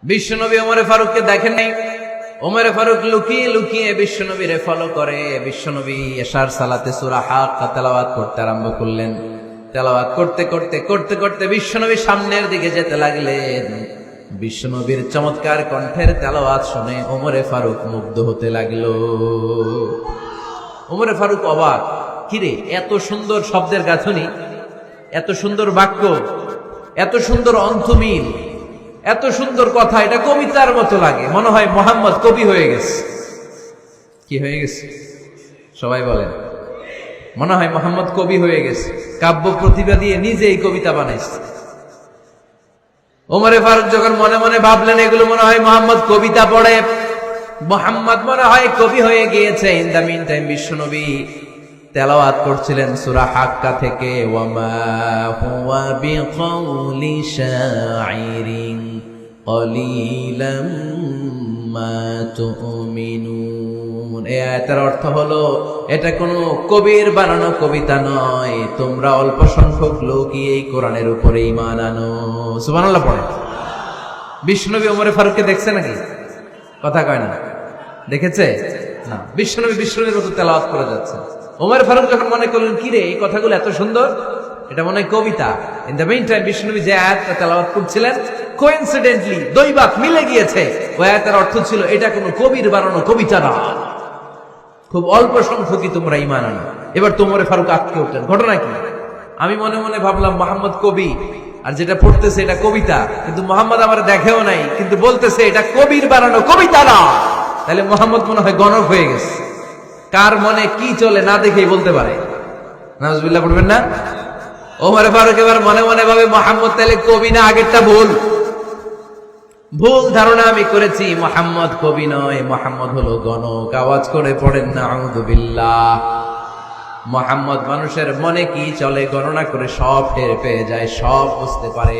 বিশ্বনবী ওমরে ফারুককে দেখেন নাই। ওমরে ফারুক লুকিয়ে লুকিয়ে বিশ্বনবীরে ফলো করে। বিশ্বনবী এশার সালাতে সূরা হাক্কা তেলাওয়াত করতে আরম্ভ করলেন। তেলাওয়াত করতে করতে করতে করতে বিশ্বনবী সামনের দিকে যেতে লাগলেন। বিশ্বনবীর চমৎকার কণ্ঠের তেলাওয়াত শুনে ওমরে ফারুক মুগ্ধ হতে লাগলো। ওমরে ফারুক অবাক, কিরে এত সুন্দর শব্দের গাঁথনি, এত সুন্দর বাক্য, এত সুন্দর অন্তমিল, এত সুন্দর কথা, এটা কবিতার মতো লাগে। মনে হয় মোহাম্মদ কবি হয়ে গেছে। কি হয়ে গেছে সবাই বলেন? মনে হয় মোহাম্মদ কবি হয়ে গেছে, কাব্য প্রতিভা দিয়ে নিজেই কবিতা বানাইছে। ওমরে ফারুক যখন মনে মনে ভাবলেন এগুলো মনে হয় মোহাম্মদ কবিতা পড়ে, মোহাম্মদ মনে হয় কবি হয়ে গিয়েছে। ইন দ্য মিন টাইম বিশ্বনবী তেলাওয়াত করছিলেন সূরা হাক্কা থেকে, ওয়ামা হুয়া বিকাউলি শাইরিন কলিলাম মা তুমিনুন। এই আয়াতের অর্থ হলো এটা কোনো কবির বানানো কবিতা নয়, তোমরা অল্প সংখ্যক লোকই এই কোরআনের উপরে ঈমান আনো। সুবহানাল্লাহ পড়ে। বিশ্বনবী ওমরে ফারুককে দেখছে নাকি? কথা কয় না, দেখেছে না? বিশ্বনবীর মতো তেলাওয়াত করে যাচ্ছে। ওমর ফারুক যখন মনে করলেন কিরে এই কথাগুলো এত সুন্দর, এটা মনে হয় কবিতা। ইন দ্য মিন টাইম বিশ্বনবী যে আয়াতটা তেলাওয়াত করছিলেন, কোইন্সিডেন্টলি দৈবাত মিলে গিয়েছে। ওই আয়াতের অর্থ ছিল এটা কোনো কবির বানানো কবিতা না, খুব অল্প সংখ্যকই তোমরা ঈমান আনো। এবার তো ওমর ফারুক আটকে উঠলেন। ঘটনা কি? আমি মনে মনে ভাবলাম মোহাম্মদ কবি, আর যেটা পড়তেছে এটা কবিতা, কিন্তু মোহাম্মদ আমার দেখেও নাই, কিন্তু বলতেছে এটা কবির বানানো কবিতা না। তাহলে মোহাম্মদ মনে হয় গণক হয়ে গেছে। কার মনে কি চলে না দেখেই বলতে পারে। নাউজুবিল্লাহ পড়বেন না? ওমর ফারুক এবার মনে মনে ভাবে মোহাম্মদ তাহলে কবি না, আগেরটা ভুল ধারণা আমি করেছি। মোহাম্মদ কবি নয়, মোহাম্মদ হলো গণক। আওয়াজ করে পড়েন নাউযুবিল্লাহ। মোহাম্মদ মানুষের মনে কি চলে গণনা করে সব টের পেয়ে যায়, সব বুঝতে পারে।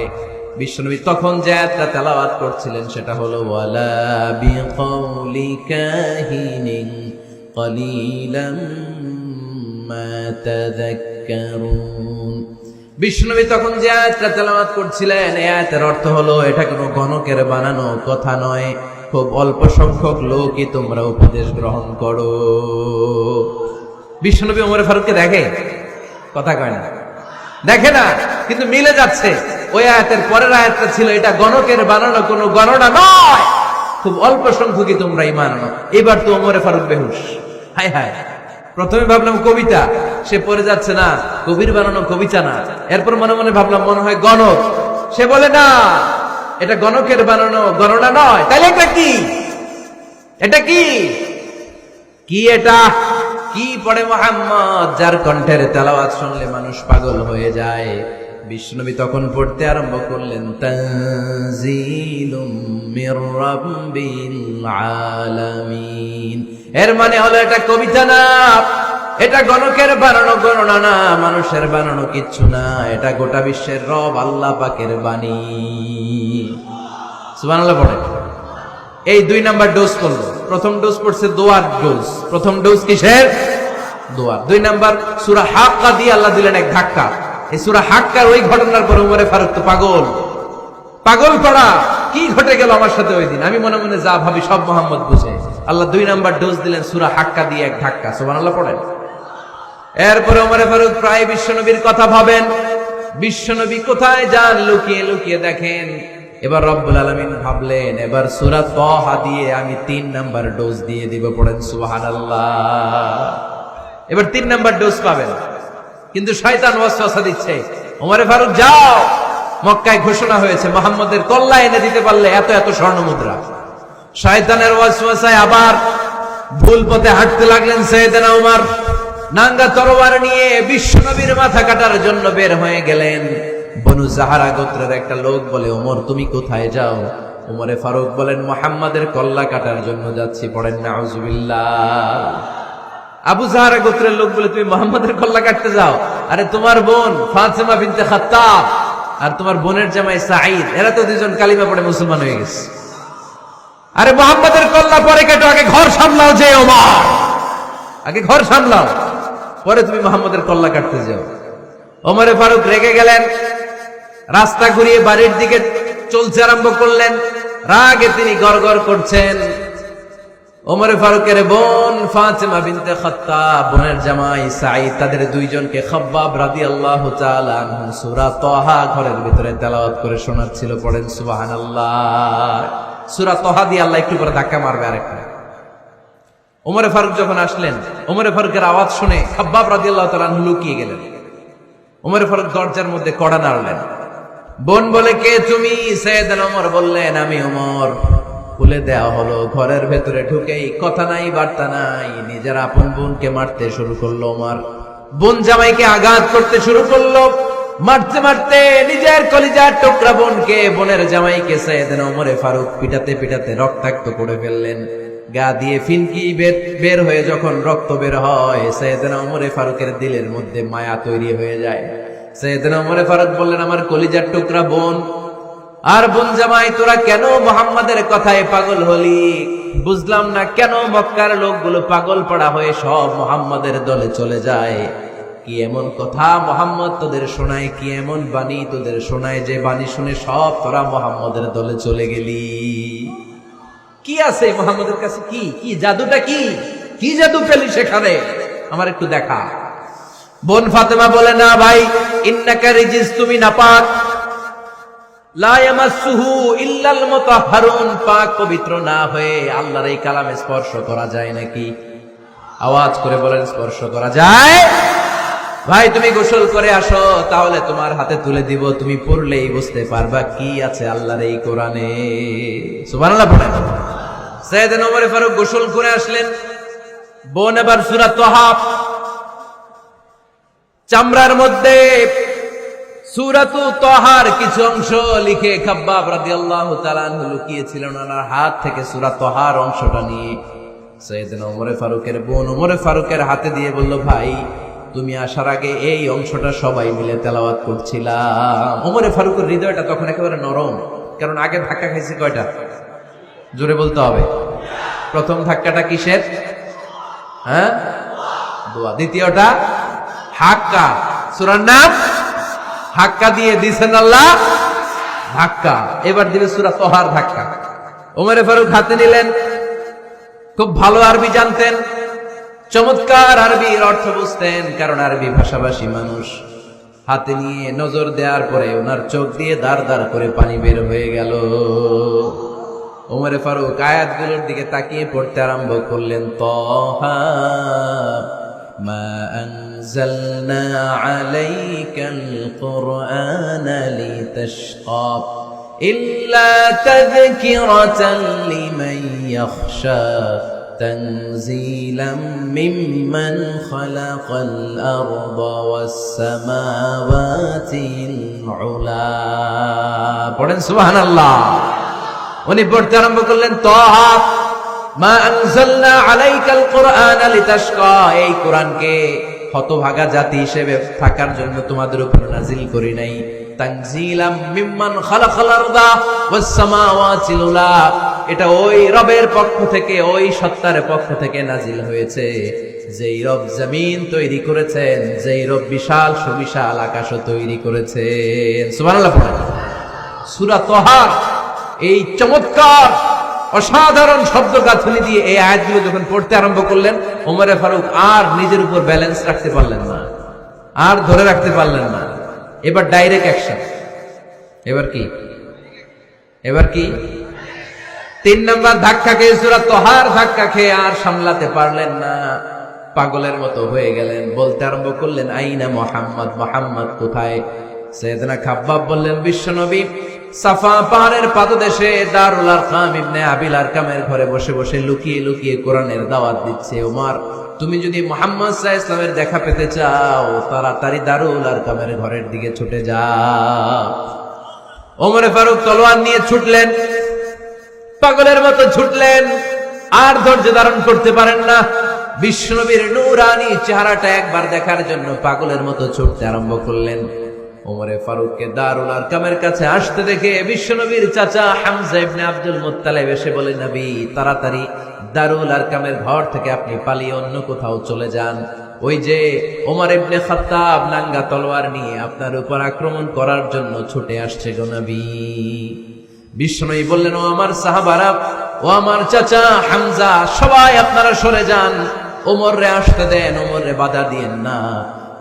বিশ্বনবী তখন যে আয়াতটা তেলাওয়াত করছিলেন সেটা হলো ওয়ালা বিকাউলি কাহিনিন কলিলাম মা তাযাক্কারুন। বিশ্বনবী তখন যে আয়াতটা তেলাওয়াত করছিলেন এই আয়াতের অর্থ হলো এটা কোনো গণকের বানানো কথা নয়, খুব অল্প সংখ্যক লোকই তোমরা উপদেশ গ্রহণ করো। বিশ্বনবী ওমর ফারুককে দেখে? কথা কয় না, দেখে না, কিন্তু মিলে যাচ্ছে। ওই আয়াতের পরের আয়াতটা ছিল এটা গণকের বানানো কোনো গণনা নয়, খুব অল্প সংখ্যকই তোমরা ঈমান আনো। এবার তো ওমর ফারুক বেহুশ। হায় হায়, প্রথমে ভাবলাম কবিতা, সে পড়ে যাচ্ছে না কবির বানানো কবিতা না। এরপর মনে মনে ভাবলাম মনে হয় গণক, সে বলে না এটা গণকের বানানো গণনা নয়। তাহলে এটা কি? এটা কি? কি এটা? কি পড়ে মুহাম্মদ, যার কণ্ঠের তেলাওয়াত শুনলে মানুষ পাগল হয়ে যায়। বিশ্বনবী তখন পড়তে আরম্ভ করলেন তানজিলুম মির রাব্বিল আলামিন। এর মানে হলো এটা কবিতা না, এটা গণকের বানানো গণনা না, মানুষের বানানো কিচ্ছু না, এটা গোটা বিশ্বের রব আল্লাহ পাকের বাণী। সুবহানাল্লাহ পড়ে। এই 2 নাম্বার ডোজ করলো। প্রথম ডোজ পড়ছে দোয়ার ডোজ। প্রথম ডোজ কিসের? দোয়ার। 2 নাম্বার সূরা হাক্কা দিয়ে আল্লাহ দিলেন এক ধাক্কা। এই সূরা হাক্কার ওই ঘটনার পর ওমরে ফারুক তো পাগল পড়া। কি ঘটে গেল আমার সাথে ওই দিন? আমি মনে মনে যা ভাবি সব মোহাম্মদ বুঝে। আল্লাহ 2 নাম্বার ডোজ দিলেন সূরা হাক্কা দিয়ে এক ধাক্কা। সুবহানাল্লাহ পড়েন। এরপরে ওমরে ফারুক প্রায় বিশ্বনবীর কথা ভাবেন, বিশ্বনবী কোথায় যান লুকিয়ে লুকিয়ে দেখেন। এবার রব্বুল আলামিন ভাবলেন এবার সূরা তাহা দিয়ে আমি 3 নাম্বার ডোজ দিয়ে দিব। পড়েন সুবহানাল্লাহ। এবার 3 নাম্বার ডোজ পাবেন, কিন্তু শয়তান ওয়াসওয়াসা দিচ্ছে, ওমরে ফারুক যাও, মক্কায় ঘোষণা হয়েছে মুহাম্মদের কল্লা এনে দিতে পারলে এত এত স্বর্ণ মুদ্রা। শয়তানের ওয়াসওয়াসায় আবার ভুল পথে হাঁটতে লাগলেন সাইয়েদনা ওমর। নাঙ্গা তরবারি নিয়ে বিশ্বনবীর মাথা কাটার জন্য বের হয়ে গেলেন। বনু জাহারা গোত্রের একটা লোক বলে, ওমর তুমি কোথায় যাও? ওমরে ফারুক বলেন মুহাম্মাদের কল্লা কাটার জন্য যাচ্ছি। পড়েন নাউযুবিল্লাহ। আবু জাহারা গোত্রের লোক বলে তুমি মুহাম্মাদের কল্লা কাটতে যাও? আরে তোমার বোন ফাতিমা বিনতে খাত্তাব আর তোমার বোনের জামাই সাঈদ, এরা তো 2জন কালিমা পড়ে মুসলমান হয়ে গেছে। আরে মুহাম্মাদের কল্লা পরে কাটো, আগে ঘর সামলাও। যে ওমর, আগে ঘর সামলাও, পরে তুমি মুহাম্মাদের কল্লা কাটতে যাও। ওমরে ফারুক রেগে গেলেন, রাস্তা ঘুরিয়ে বাড়ির দিকে চলতে আরম্ভ করলেন। রাগে তিনি গড়গড় করছেন। ওমর ফারুকের বোন ফাতেমা বিনতে খাত্তাব, বোনের জামাই সাঈদ, তাদের দুইজনকে খাব্বাব রাদিয়াল্লাহু তাআলা আনহু সূরা তাহা ঘরের ভিতরে তেলাওয়াত করে শোনাচ্ছিল। পড়েন সুবহানাল্লাহ। সূরা তাহা দিয়ে আল্লাহ একটু পরে ধাক্কা মারবে আরেকটা। ওমর ফারুক যখন আসলেন, ওমর ফারুকের আওয়াজ শুনে খাব্বাব রাদিয়াল্লাহু তাআলা আনহু লুকিয়ে গেলেন। ওমর ফারুক দরজার মধ্যে কড়া নাড়লেন। বোন বলে, কে তুমি? সাইয়েদনা ওমর বললেন, আমি ওমর। খুলে দেওয়া হলো। ঘরের ভেতরে ঢুকেই কথা নাই বার্তা নাই, নিজের আপন বোনকে মারতে শুরু করলো ওমর। বোন জামাইকে আঘাত করতে শুরু করলো। মারতে মারতে নিজের কলিজার টুকরা বোনকে, বোনের জামাইকে সাইয়েদনা ওমর ফারুক পিটাতে পিটাতে রক্তাক্ত করে ফেললেন। গা দিয়ে ফিনকি বের হয়ে যখন রক্ত বের হয়, সাইয়েদনা ওমর ফারুকের দিলের মধ্যে মায়া তৈরি হয়ে যায়। সাইয়েদনা ওমর ফারুক বললেন, আমার কলিজার টুকরা বোন আর বোন জামাই, তোরা কেন মুহাম্মাদের কথায় পাগল হলি? বুঝলাম না কেন মক্কার লোকগুলো পাগল পাড়া হয়ে সব মুহাম্মাদের দলে চলে যায়। কি এমন কথা মুহাম্মদ তোদের শোনায়, কি এমন বাণী তোদের শোনায় যে বাণী শুনে সব তোরা মুহাম্মাদের দলে চলে গেলি? কি আছে মুহাম্মাদের কাছে? কি কি জাদুটা? কি কি জাদু পেলি সেখানে? আমার একটু দেখা। বোন ফাতেমা বলে, না ভাই, ইন্নাকা রিজিস, তুমি নাপাক। লা ইয়ামাসসুহু ইল্লাল মুতাহহারুন, পাক পবিত্র না হয়ে আল্লাহর এই কালামে স্পর্শ করা যায় নাকি? আওয়াজ করে বলেন, স্পর্শ করা যায়? ভাই তুমি গোসল করে আসো, তাহলে তোমার হাতে তুলে দিব, তুমি পড়লেই বুঝতে পারবা কি আছে আল্লাহর এই কোরআনে। সুবহানাল্লাহ পড়েন। সাইয়েদনা ওমর ফারুক গোসল করে আসলেন। বোন এবার সূরা তাহা চামড়ার মধ্যে সূরাতু তাহার কিছু অংশ লিখে খাব্বাব রাদিয়াল্লাহু তাআলা আনহু লুকিয়েছিলেন। ওনার হাত থেকে সূরা তাহার অংশটা নিয়ে সাইয়েদনা ওমর ফারুকের বোন ওমর ফারুকের হাতে দিয়ে বলল, ভাই তুমি আসার আগে এই অংশটা সবাই মিলে তেলাওয়াত করছিলাম। ওমর ফারুকের হৃদয়টা তখন একেবারে নরম, কারণ আগে ধাক্কা খাইছে কয়টা? জোরে বলতে হবে। প্রথম ধাক্কাটা কিসের? হ্যাঁ, দোয়া। দ্বিতীয়টা হাক্কা, সূরার নাম হাক্কা দিয়ে দিছেন আল্লাহ ধাক্কা। এবার দিবে সূরা তাহার ধাক্কা। ওমর ফারুক হাতে নিলেন। খুব ভালো আরবি জানতেন, চমৎকার আরবির অর্থ বুঝতেন, কারণ আরবি ভাষাভাষী মানুষ। হাতে নিয়ে নজর দেওয়ার পরে ওনার চোখ দিয়ে দাঁড় দাঁড় করে পানি বের হয়ে গেল। ওমর ফারুক আয়াতগুলোর দিকে তাকিয়ে পড়তে আরম্ভ করলেন। তাহা মা আনজালনা আলাইকাল কুরআনা লিতাশকা ইল্লা তাযকিরাতান লিমান ইয়াখশা তানজিলাম মিম্মান খালাকাল আরদা ওয়াস সামাওয়াতিল উলা। পড়েন সুবহানাল্লাহ। উনি পড়তে আরম্ভ করলেন, তাহা মা আনজালনা আলাইকাল কুরআনা লিতাশকা, এই কোরআনকে হতভাগা জাতি হিসেবে থাকার জন্য তোমাদের উপর নাজিল করি নাই। তানজিলাম মিম্মান খালাকাল আরদা ওয়াস সামাওয়াতিল উলা, এটা ওই রবের পক্ষ থেকে, ওই সত্তার পক্ষ থেকে নাজিল হয়েছে যেই রব জমিন তৈরি করেছেন, যেই রব বিশাল সুবিশাল আকাশও তৈরি করেছেন। সুবহানাল্লাহ। সূরা তাহার এই চমৎকার অসাধারণ শব্দ গাঁথনি দিয়ে এই আয়াতগুলো যখন পড়তে আরম্ভ করলেন, ওমর ফারুক আর নিজের উপর ব্যালেন্স রাখতে পারলেন না, আর ধরে রাখতে পারলেন না। এবার ডাইরেক্ট অ্যাকশন। এবার কি? এবার কি? 3 নাম্বার ধাক্কা খেয়ে, সূরা তাহার ধাক্কা খেয়ে আর সামলাতে পারলেন না, পাগলের মতো হয়ে গেলেন। বলতে আরম্ভ করলেন, আইনা মুহাম্মদ, মুহাম্মদ কোথায়? সাইয়েদনা খাব্বাব বললেন, বিশ্বনবী সাফা পাহাড়ের পাদদেশে দারুল আরকাম ইবনে আবিল আরকামের ঘরে বসে বসে লুকিয়ে লুকিয়ে কোরআনের দাওয়াত দিচ্ছে। ওমর, তুমি যদি মুহাম্মদ সাল্লাল্লাহু আলাইহি ওয়াসাল্লামের দেখা পেতে চাও, তাড়াতাড়ি দারুল আরকামের ঘরের দিকে ছুটে যাও। ওমর ফারুক তলোয়ার নিয়ে ছুটলেন, পাগলের মতো ছুটলেন, আর ধৈর্য ধারণ করতে পারেন না। বিশ্বনবীর নূরানি চেহারাটা একবার দেখার জন্য পাগলের মতো ছুটতে আরম্ভ করলেন। ওমর ফারুককে দারুল আরকামের কাছে আসতে দেখে বিশ্বনবীর চাচা হামজা ইবনে আব্দুল মুত্তালিব এসে বলে, নবী তাড়াতাড়ি দারুল আরকামের ঘর থেকে আপনি পালিয়ে অন্য কোথাও চলে যান। ওই যে ওমর ইবনে খাত্তাব নাঙ্গা তলোয়ার নিয়ে আপনার উপর আক্রমণ করার জন্য ছুটে আসছে গো নবী। বিষ্ণুই বললেন, ও আমার সাহাবারা, ও আমার চাচা হামজা, সবাই আপনারা সরে যান, ওমর রে আসতে দেন, ওমর রে বাধা দিয়েন না।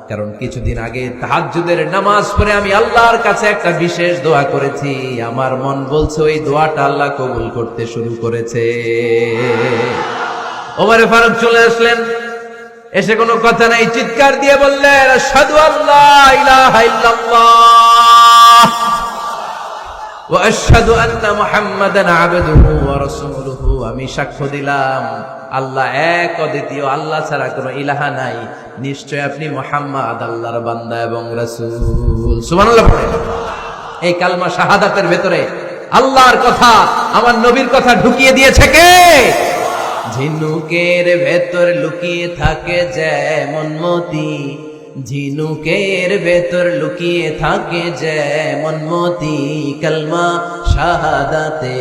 কারণ কিছুদিন আগে তাহাজ্জুদের নামাজ পড়ে আমি আল্লাহর কাছে একটা বিশেষ দোয়া করেছি, আমার মন বলছে ওই দোয়াটা আল্লাহ কবুল করতে শুরু করেছে। ওমর ফারুক চলে আসলেন, এসে কোনো কথা নাই, চিৎকার দিয়ে বললেন, আশহাদু আল্লা ইলাহা ইল্লাল্লাহ ওয়া আশহাদু আন্না মুহাম্মাদান আবদুহু ওয়া রাসূলুহু। আমি সাক্ষ্য দিলাম আল্লাহ এক, অদ্বিতীয়, আল্লাহ ছাড়া কোনো ইলাহা নাই, নিশ্চয় আপনি মুহাম্মদ আল্লাহর বান্দা এবং রাসূল। সুবহানাল্লাহ পড়েন। এই কালমা শাহাদাতের ভেতরে আল্লাহর কথা, আমার নবীর কথা ঢুকিয়ে দিয়েছে কে? ঝিনুকের ভেতর লুকিয়ে থাকে যেমন মতি, ঝিনুকের ভেতর লুকিয়ে থাকে যেমন মতি, কালমা শাহাদাতে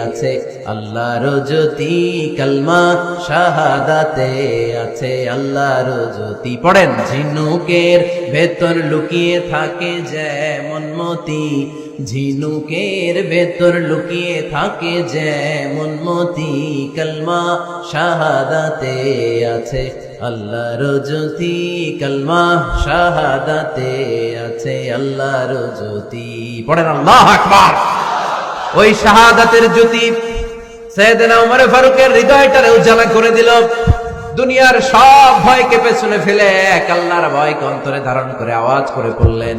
আছে আল্লাহর জ্যোতি, কালমা শাহাদাতে আছে আল্লাহর জ্যোতি। পড়েন, ঝিনুকের ভেতর লুকিয়ে থাকে যেমন মতি, ঝিনুকের ভেতর লুকিয়ে থাকে যেমন মতি, কালমা শাহাদাতে আছে আল্লাহর জ্যোতি, কালমা শাহাদাতে আছে আল্লাহর জ্যোতি। পড়েন আল্লাহু আকবার। ওই শাহাদাতের জ্যোতি সাইয়েদনা ওমর ফারুকের হৃদয়টারে উজালা করে দিল। দুনিয়ার সব ভয়কে পেছনে ফেলে এক আল্লাহর ভয়কে অন্তরে ধারণ করে আওয়াজ করে বললেন,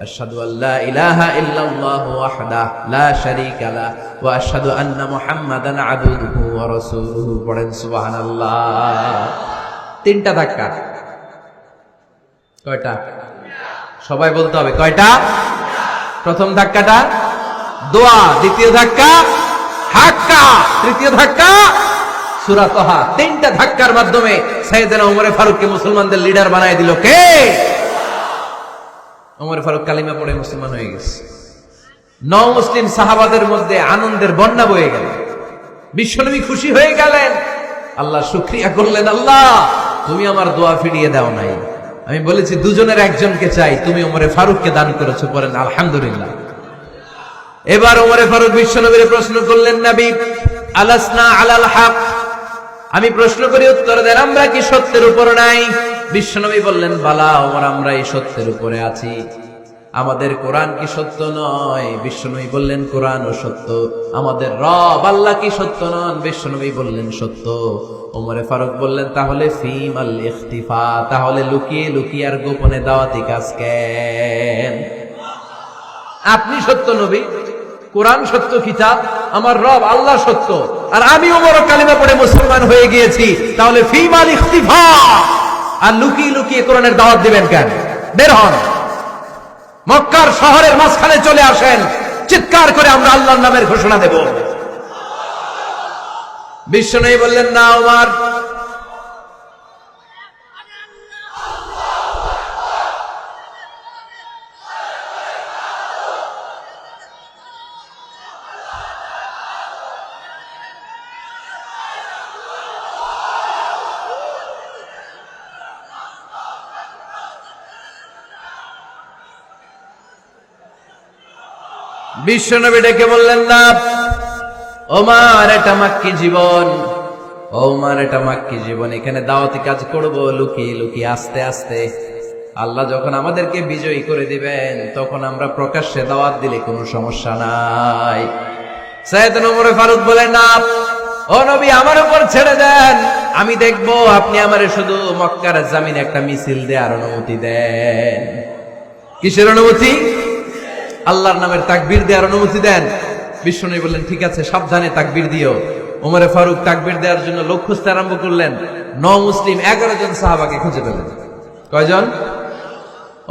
আশহাদু আল্লা ইলাহা ইল্লাল্লাহু ওয়াহদাহু লা শারীকা লাহু ওয়া আশহাদু আন্না মুহাম্মাদান আবদুহু ওয়া রাসূলুহু। পড়েন সুবহানাল্লাহ। তিনটা ধাক্কা। কয়টা? সবাই বলতে হবে কয়টা? প্রথম ধাক্কাটা দোয়া, দ্বিতীয় ধাক্কা হাক্কা, তৃতীয় ধাক্কা সূরা তাহা। তিনটা ধাক্কার মাধ্যমে সাইয়েদনা ওমর ফারুককে মুসলমানদের লিডার বানায় দিল কে? ওমর ফারুক কালিমা পড়ে মুসলমান হয়ে গেছে। নও মুসলিম সাহাবাদের মধ্যে আনন্দের বন্যা বয়ে গেল। বিশ্বনবী খুশি হয়ে গেলেন, আল্লাহ শুকরিয়া করলেন, আল্লাহ তুমি আমার দোয়া ফিরিয়ে দাও নাই, আমি বলেছি দুজনের একজনকে চাই, তুমি ওমর ফারুককে দান করেছো। পড়েন আলহামদুলিল্লাহ। এবার ওমর ফারুক বিশ্বনবীর প্রশ্ন করলেন, নবী আলাসনা আলাল হক, আমি প্রশ্ন করি উত্তর দেন, আমরা কি সত্যের উপর নাই? বিশ্বনবী বললেন, বালা ওমর, আমরা এই সত্যের উপরে আছি। আমাদের কোরআন কি সত্য নয়? বিশ্বনবী বললেন, কোরআনও সত্য। আমাদের রব আল্লাহ কি সত্য নন? বিশ্বনবী বললেন, সত্য। ওমর ফারুক বললেন, তাহলে ফিমাল ইখতিফা, তাহলে লুকিয়ে লুকিয়ে আর গোপনে দাওয়াতি কাজ কেন? আপনি সত্য নবী, কোরআন সত্য কিতাব, আমার রব আল্লাহ সত্য, আর আমি ওমর কালিমা পড়ে মুসলমান হয়ে গিয়েছি, তাহলে ফিমাল ইখতিফা, আর লুকিয়ে লুকিয়ে কোরআনের দাওয়াত দিবেন কেন? বের হন, মক্কার শহরের মাঝখানে চলে আসেন, চিৎকার করে আমরা আল্লাহর নামের ঘোষণা দেব। বিশ্বনবী বললেন, না ওমর, বিশ্বনবী ডেকে বললেন, না ওমর, এটা মাক্কি জীবন, ওমর এটা মাক্কি জীবন, এখানে দাওয়াতি কাজ করব লুকিয়ে লুকিয়ে, আস্তে আস্তে। আল্লাহ যখন আমাদেরকে বিজয়ী করে দিবেন, তখন আমরা প্রকাশ্যে দাওয়াত দিলে কোনো সমস্যা নাই। সাইয়েদনা ওমর ফারুক বলেন, না ও নবী, আমার উপর ছেড়ে দেন, আমি দেখবো আপনি আমারে শুধু মক্কার জামিনে একটা মিছিল দেওয়ার অনুমতি দেন। কিসের অনুমতি? আল্লাহর নামের তাকবীর দেওয়ার অনুমতি দেন। বিশ্বনবী বললেন, ঠিক আছে, সাবধানে তাকবীর দিও। ওমর ফারুক তাকবীর দেওয়ার জন্য লোক খুঁজতে আরম্ভ করলেন। মুসলিম 11 জন সাহাবাকে খুঁজে পেলেন। কয়জন?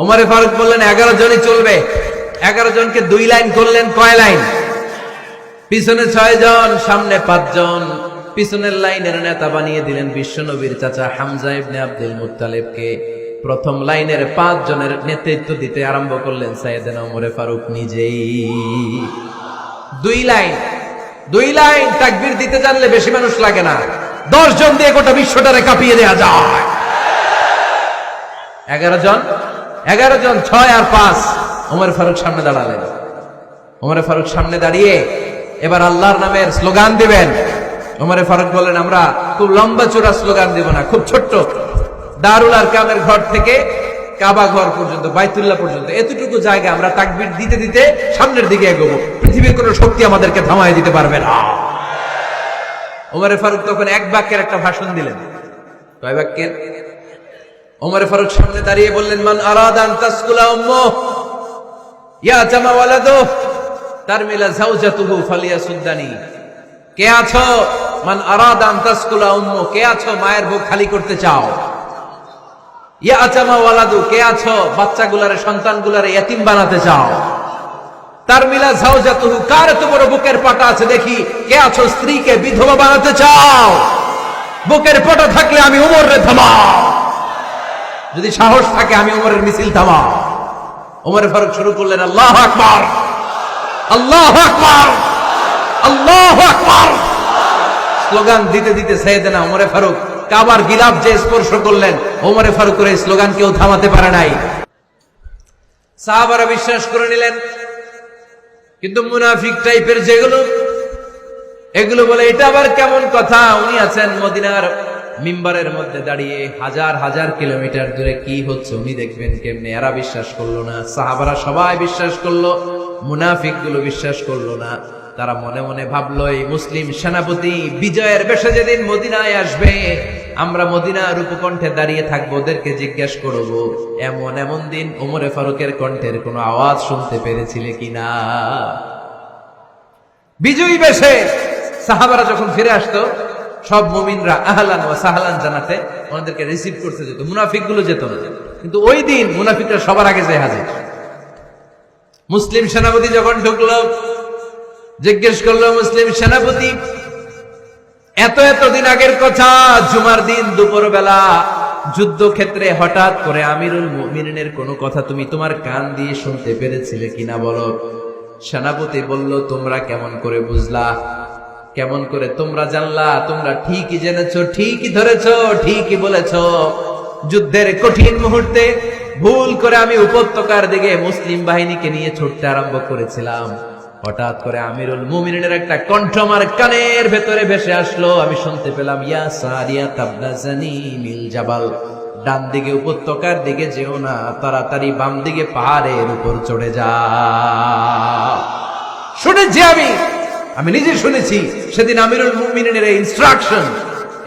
ওমর ফারুক বললেন 11 জনই চলবে। 11 জনকে 2 লাইন করলেন। কয় লাইন? পিছনে 6 জন, সামনে 5 জন। পিছনের লাইনের নেতা বানিয়ে দিলেন বিশ্বনবীর চাচা হামজা ইবনে আব্দুল মুত্তালিবকে। প্রথম লাইনের 5 জনের নেতৃত্ব দিতে আরম্ভ করলেন সাইয়েদনা ওমর ফারুক নিজেই। 2 লাইন তাকবীর দিতে জানলে বেশি মানুষ লাগে না, 10 জন দিয়ে গোটা বিশ্বটারে কাঁপিয়ে দেয়া যায়। 11 জন 6 আর 5 ওমর ফারুক সামনে দাঁড়ালেন। ওমরে ফারুক সামনে দাঁড়িয়ে এবার আল্লাহর নামের স্লোগান দিবেন। ওমরে ফারুক বলেন, আমরা খুব লম্বা চূড়া স্লোগান দিব না, খুব ছোট্ট, দারুল আরকামের ঘর থেকে কাবা ঘর পর্যন্ত, বাইতুল্লাহ পর্যন্ত এতটুকু জায়গা আমরা তাকবীর দিতে দিতে সামনের দিকে এগোবো, পৃথিবীর কোনো শক্তি আমাদেরকে থামায় দিতে পারবে না। ওমরে ফারুক তখন এক বাক্যের একটা ভাষণ দিলেন। কয় বাক্যের? ওমরে ফারুক সামনে দাঁড়িয়ে বললেন, মান আরাদা আন তাসকুলা উম্মুহ ইয়া জামা ওয়ালাদুহু তারমিলা যাওজাতুহু ফালিয়াসুদ্দানি। কে আছো? মান আরাদা আন তাসকুলা উম্মুহ, কে আছো মায়ের বুক খালি করতে চাও? ইয়া জামা ওয়ালাদু, কে আছো বাচ্চাগুলারে, সন্তানগুলারে ইতিম বানাতে চাও? তারমিলা যাওজাতুহু, কার এত বড় বুকের পাটা আছে দেখি, কে আছো স্ত্রীকে বিধবা বানাতে চাও? বুকের পাটা থাকলে আমি উমরের থামাও, যদি সাহস থাকে আমি উমরের মিছিল থামাও। ওমর ফারুক শুরু করলেন, আল্লাহু আকবার, আল্লাহু আকবার, আল্লাহু আকবার। স্লোগান দিতে দিতে সাইয়েদনা ওমর ফারুক কাবার গিলাফ যে স্পর্শ করলেন, ওমর ফারুকের এই স্লোগান কেউ থামাতে পারে নাই। সাহাবারা বিশ্বাস করে নিলেন। কিন্তু মুনাফিক টাইপের যেগুলো, এগুলো বলে এটা আবার কেমন কথা, উনি আছেন মদিনার মিম্বারের মধ্যে দাঁড়িয়ে, হাজার হাজার কিলোমিটার দূরে কি হচ্ছে উনি দেখবেন কেমনে। এরা বিশ্বাস করলো না, সাহাবারা সবাই বিশ্বাস করলো, মুনাফিক গুলো বিশ্বাস করলো না। তারা মনে মনে ভাবলো, এই মুসলিম সেনাপতি বিজয়ের বেশে যেদিন মদিনায় আসবে, আমরা মদিনার উপকণ্ঠে দাঁড়িয়ে থাকবো, ওদেরকে জিজ্ঞেস করবো এমন এমন দিন ওমরে ফারুকের কণ্ঠের কোনো আওয়াজ শুনতে পেরেছিলে কিনা। বিজয়ী বেশে সাহাবারা যখন ফিরে আসতো, সব মুমিনরা আহলান ওয়া সাহলান জানাতে ওনাদেরকে রিসিভ করতে যেত, মুনাফিক গুলো যেত না। কিন্তু ওই দিন মুনাফিকরা সবার আগে যায় হাজির। মুসলিম সেনাপতি যখন ঢুকলো, জিজ্ঞেস করলো, মুসলিম সেনাপতি এত দিন আগের কথা, জুমার দিন দুপুর বেলা যুদ্ধক্ষেত্রে হঠাৎ করে আমিরুল মুমিনিনের কোনো কথা তুমি তোমার কান দিয়ে শুনতে পেরেছিলে কিনা বলো। সেনাপতি বলল, তোমরা কেমন করে বুঝলা, কেমন করে তোমরা জানলা? তোমরা ঠিকই জেনেছো, ঠিকই ধরেছো, ঠিকই বলেছো। যুদ্ধের কঠিন মুহূর্তে ভুল করে আমি উপত্যকার দিকে মুসলিম বাহিনীকে নিয়ে ছুটতে আরম্ভ করেছিলাম, হঠাৎ করে আমিরুল মুমিনিনের একটা কণ্ঠ আমার কানের ভেতরে ভেসে আসলো। আমি শুনতে পেলাম, ইয়া সারিয়া তাবনা জানিমিল জাবাল, ডান দিকে উপত্যকার দিকে যেও না, তাড়াতাড়ি বাম দিকে পাহাড়ের উপর চড়ে যাও। শুনেছি আমি নিজে শুনেছি। সেদিন আমিরুল মুমিনিনের এই ইনস্ট্রাকশন,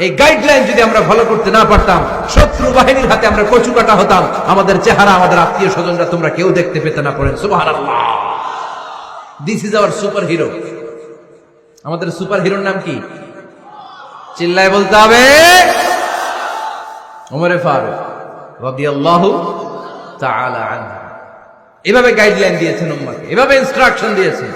এই গাইডলাইন যদি আমরা ফলো করতে না পারতাম, শত্রু বাহিনীর হাতে আমরা কচু কাটা হতাম। আমাদের চেহারা, আমাদের আত্মীয় স্বজনরা তোমরা কেউ দেখতে পেতে না। পড়েন সুবহানাল্লাহ। This is our super hero. আমাদের সুপার হিরোর নাম কি? চিল্লায় বলতে হবে, ওমরে ফারুক রাদিয়াল্লাহু তাআলা আনহু। এভাবে গাইডলাইন দিয়েছেন উম্মতকে, এভাবে ইনস্ট্রাকশন দিয়েছেন।